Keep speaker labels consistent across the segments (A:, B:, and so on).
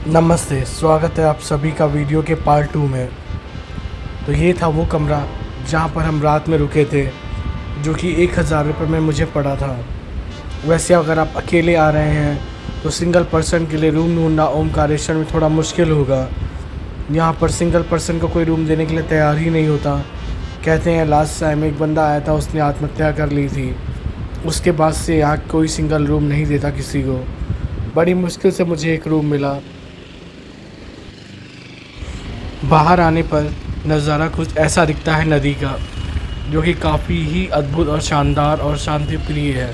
A: नमस्ते, स्वागत है आप सभी का वीडियो के पार्ट 2 में। तो ये था वो कमरा जहाँ पर हम रात में रुके थे, जो कि 1000 रुपये में मुझे पड़ा था। वैसे अगर आप अकेले आ रहे हैं तो सिंगल पर्सन के लिए रूम ढूंढना ओमकारेश्वर में थोड़ा मुश्किल होगा। यहाँ पर सिंगल पर्सन को कोई रूम देने के लिए तैयार ही नहीं होता। कहते हैं लास्ट टाइम एक बंदा आया था, उसने आत्महत्या कर ली थी। उसके बाद से यहाँ कोई सिंगल रूम नहीं देता किसी को। बड़ी मुश्किल से मुझे एक रूम मिला। बाहर आने पर नज़ारा कुछ ऐसा दिखता है नदी का, जो कि काफ़ी ही अद्भुत और शानदार और शांति प्रिय है।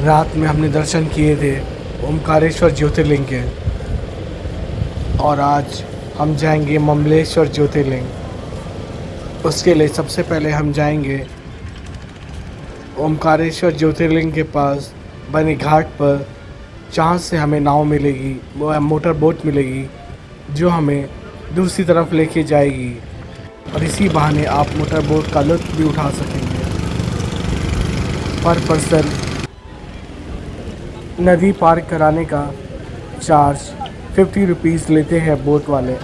A: रात में हमने दर्शन किए थे ओमकारेश्वर ज्योतिर्लिंग के, और आज हम जाएंगे ममलेश्वर ज्योतिर्लिंग। उसके लिए सबसे पहले हम जाएंगे ओमकारेश्वर ज्योतिर्लिंग के पास बने घाट पर, जहाँ से हमें नाव मिलेगी, वो मोटर बोट मिलेगी, जो हमें दूसरी तरफ लेके जाएगी। और इसी बहाने आप मोटर बोट का लुत्फ़ भी उठा सकेंगे। पर पर्सन नदी पार कराने का चार्ज 50 रुपीज़ लेते हैं बोट वाले।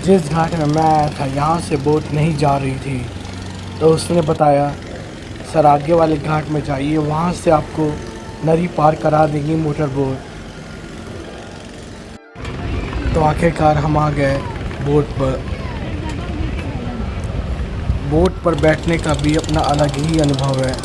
A: जिस घाट में मैं आया था यहाँ से बोट नहीं जा रही थी, तो उसने बताया सर आगे वाले घाट में जाइए, वहाँ से आपको नदी पार करा देंगी मोटर बोट। तो आखिरकार हम आ गए बोट पर। बोट पर बैठने का भी अपना अलग ही अनुभव है।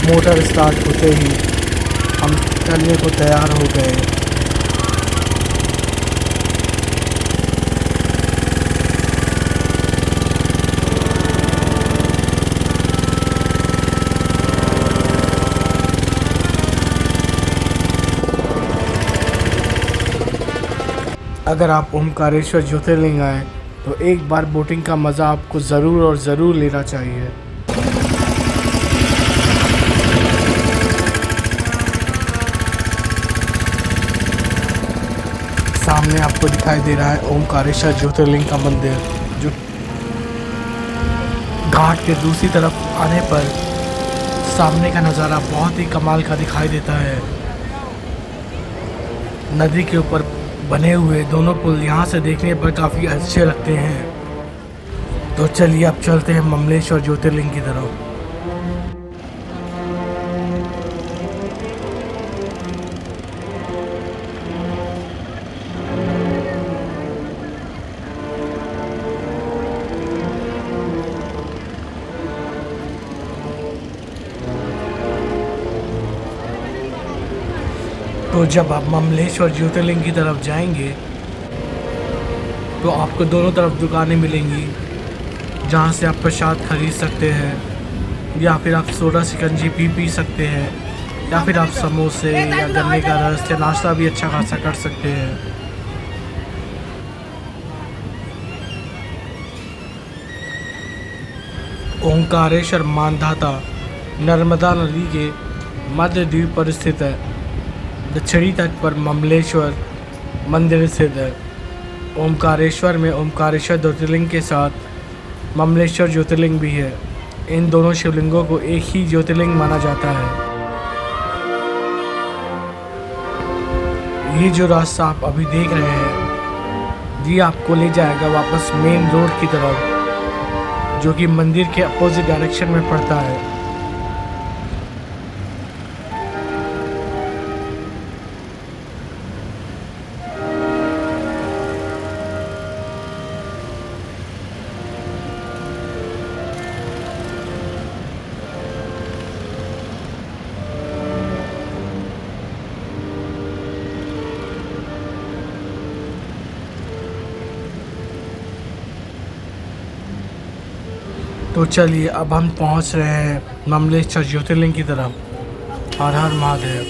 A: मोटर स्टार्ट होते ही हम चलने को तैयार हो गए। अगर आप ओमकारेश्वर ज्योतिर्लिंग आए तो एक बार बोटिंग का मज़ा आपको ज़रूर और ज़रूर लेना चाहिए। सामने आपको दिखाई दे रहा है ओमकारेश्वर ज्योतिर्लिंग का मंदिर, जो घाट के दूसरी तरफ आने पर सामने का नज़ारा बहुत ही कमाल का दिखाई देता है। नदी के ऊपर बने हुए दोनों पुल यहाँ से देखने पर काफ़ी अच्छे लगते हैं। तो चलिए अब चलते हैं ममलेश्वर ज्योतिर्लिंग की तरफ। तो जब आप ममलेश्वर ज्योतिर्लिंग की तरफ जाएंगे तो आपको दोनों तरफ दुकानें मिलेंगी, जहाँ से आप प्रसाद खरीद सकते हैं, या फिर आप सोडा शिकंजी भी पी सकते हैं, या फिर आप समोसे या गन्ने का रस या नाश्ता भी अच्छा खासा कर सकते हैं। ओंकारेश्वर मानधाता नर्मदा नदी के मध्य द्वीप पर स्थित है। दक्षिणी तट पर ममलेश्वर मंदिर स्थित है। ओमकारेश्वर में ओमकारेश्वर ज्योतिर्लिंग के साथ ममलेश्वर ज्योतिर्लिंग भी है। इन दोनों शिवलिंगों को एक ही ज्योतिर्लिंग माना जाता है। ये जो रास्ता आप अभी देख रहे हैं, ये आपको ले जाएगा वापस मेन रोड की तरफ, जो कि मंदिर के अपोजिट डायरेक्शन में पड़ता है। तो चलिए अब हम पहुंच रहे हैं ममलेश्वर ज्योतिर्लिंग की तरफ। हर हर महादेव।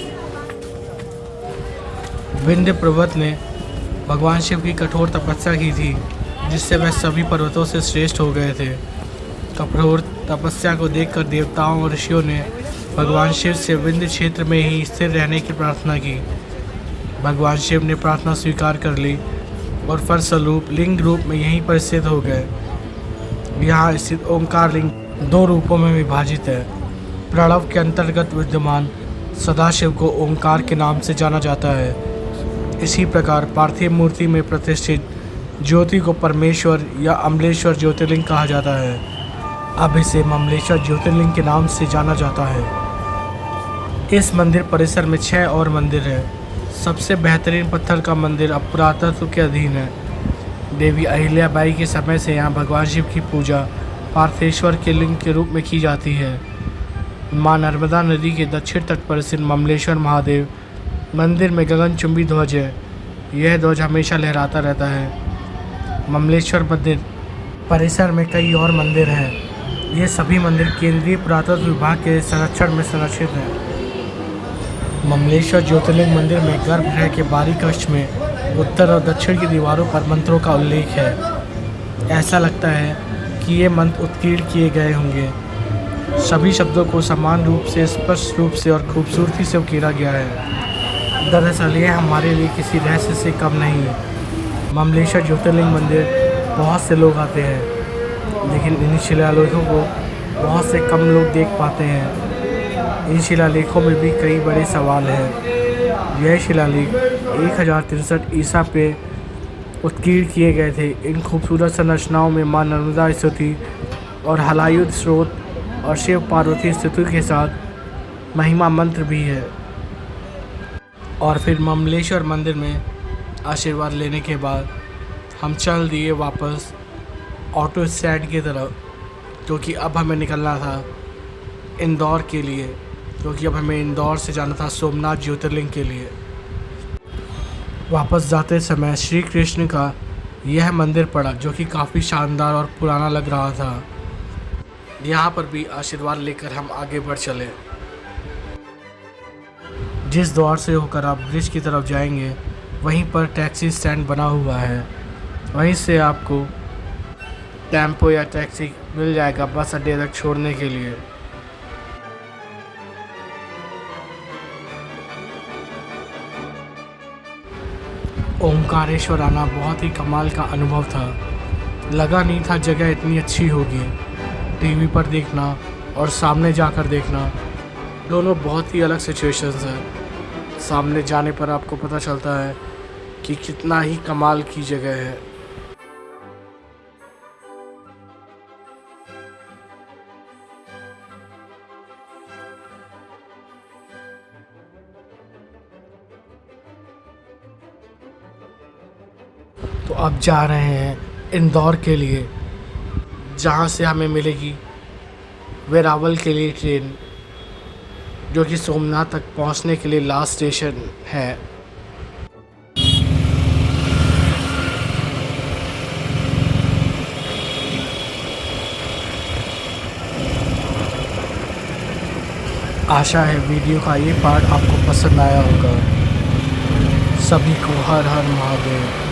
A: विंध्य पर्वत ने भगवान शिव की कठोर तपस्या की थी, जिससे वह सभी पर्वतों से श्रेष्ठ हो गए थे। कठोर तपस्या को देखकर देवताओं और ऋषियों ने भगवान शिव से विंध्य क्षेत्र में ही स्थिर रहने की प्रार्थना की। भगवान शिव ने प्रार्थना स्वीकार कर ली और फलस्वरूप लिंग रूप में यहीं पर स्थित हो गए। यहाँ स्थित ओंकार लिंग 2 रूपों में विभाजित है। प्रणव के अंतर्गत विद्यमान सदाशिव को ओंकार के नाम से जाना जाता है। इसी प्रकार पार्थिव मूर्ति में प्रतिष्ठित ज्योति को परमेश्वर या अमलेश्वर ज्योतिर्लिंग कहा जाता है। अब इसे ममलेश्वर ज्योतिर्लिंग के नाम से जाना जाता है। इस मंदिर परिसर में 6 और मंदिर हैं। सबसे बेहतरीन पत्थर का मंदिर अब पुरातत्व के अधीन है। देवी अहिल्याबाई के समय से यहाँ भगवान शिव की पूजा पार्थेश्वर के लिंग के रूप में की जाती है। माँ नर्मदा नदी के दक्षिण तट पर स्थित ममलेश्वर महादेव मंदिर में गगनचुंबी ध्वज है। यह ध्वज हमेशा लहराता रहता है। ममलेश्वर मंदिर परिसर में कई और मंदिर हैं। ये सभी मंदिर केंद्रीय पुरातत्व विभाग के संरक्षण में संरक्षित हैं। ममलेश्वर ज्योतिर्लिंग मंदिर में गर्भगृह के बाहरी कक्ष में उत्तर और दक्षिण की दीवारों पर मंत्रों का उल्लेख है। ऐसा लगता है कि ये मंत्र उत्कीर्ण किए गए होंगे। सभी शब्दों को समान रूप से, स्पष्ट रूप से और खूबसूरती से उकेरा गया है। दरअसल ये हमारे लिए किसी रहस्य से कम नहीं है। ममलेश्वर ज्योतिर्लिंग मंदिर बहुत से लोग आते हैं, लेकिन इन शिलालेखों को बहुत से कम लोग देख पाते हैं। इन शिलालेखों में भी कई बड़े सवाल हैं। यह शिलालेख 1063 ईसा पे उत्कीर्ण किए गए थे। इन खूबसूरत संरचनाओं में माँ नर्मदा स्तुति और हलायुध स्रोत और शिव पार्वती स्तुति के साथ महिमा मंत्र भी है। और फिर ममलेश्वर मंदिर में आशीर्वाद लेने के बाद हम चल दिए वापस ऑटो स्टैंड की तरफ, क्योंकि अब हमें निकलना था इंदौर के लिए, क्योंकि अब हमें इंदौर से जाना था सोमनाथ ज्योतिर्लिंग के लिए। वापस जाते समय श्री कृष्ण का यह मंदिर पड़ा, जो कि काफ़ी शानदार और पुराना लग रहा था। यहाँ पर भी आशीर्वाद लेकर हम आगे बढ़ चले। जिस द्वार से होकर आप ब्रिज की तरफ जाएंगे, वहीं पर टैक्सी स्टैंड बना हुआ है। वहीं से आपको टेम्पो या टैक्सी मिल जाएगा बस अड्डे तक छोड़ने के लिए। ओंकारेश्वर आना बहुत ही कमाल का अनुभव था। लगा नहीं था जगह इतनी अच्छी होगी। टीवी पर देखना और सामने जाकर देखना दोनों बहुत ही अलग सिचुएशंस हैं। सामने जाने पर आपको पता चलता है कि कितना ही कमाल की जगह है। तो अब जा रहे हैं इंदौर के लिए, जहाँ से हमें मिलेगी वेरावल के लिए ट्रेन, जो कि सोमनाथ तक पहुंचने के लिए लास्ट स्टेशन है। आशा है वीडियो का ये पार्ट आपको पसंद आया होगा। सभी को हर हर महादेव।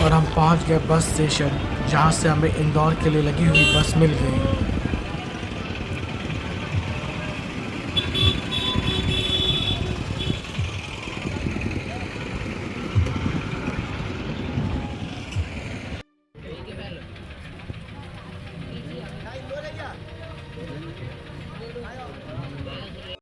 A: और हम पहुंच गए बस स्टेशन, जहां से हमें इंदौर के लिए लगी हुई बस मिल गई।